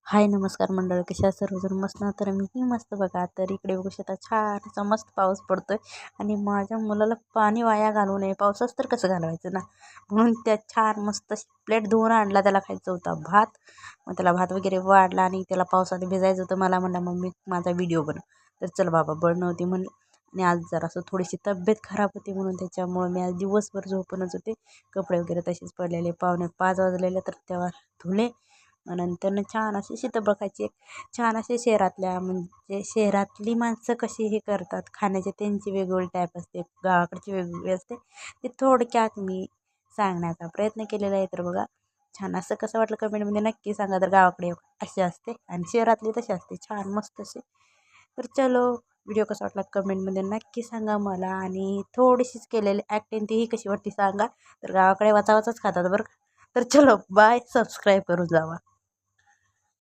हाय नमस्कार मंडळ, कशा आहात सर्वजण? मस्त ना? तर मीही मस्त बघा. तर इकडे बघू शकता छान असा मस्त पाऊस पडतोय आणि माझ्या मुलाला पाणी वाया घालू नये, पावसाच तर कसं घालवायचं ना, म्हणून त्या छान मस्त प्लेट धुवून आणला. त्याला खायचा होता भात, मग त्याला भात वगैरे वाढला आणि त्याला पावसात भिजायचं होतं. मला म्हणला मम्मी माझा व्हिडिओ बनव, तर चल बाबा बनवते म्हणलं. आणि आज जरा असं थोडीशी तब्येत खराब होती म्हणून त्याच्यामुळं मी आज दिवसभर झोपूनच होते. कपडे वगैरे तसेच पडलेले, 4:45 वाजलेले तर तेव्हा धुले. नंतर छान अशी सीताफळ खायची. छान असे शहरातल्या म्हणजे शहरातली माणसं कशी हे करतात खाण्याचे, त्यांची वेगवेगळी टाईप असते, गावाकडची वेगवेगळी असते. ते थोडक्यात मी सांगण्याचा प्रयत्न केलेला आहे. तर बघा छान असं कसं वाटलं कमेंटमध्ये नक्की सांगा. तर गावाकडे असे असते आणि शहरातली तशी असते, छान मस्त असे. तर चलो, व्हिडिओ कसा वाटला कमेंटमध्ये नक्की सांगा मला. आणि थोडीशीच केलेली ॲक्टिंग तीही कशी वाटते सांगा. तर गावाकडे वाचावाचाच खातात बरं का. तर चलो बाय, सबस्क्राईब करून जावा.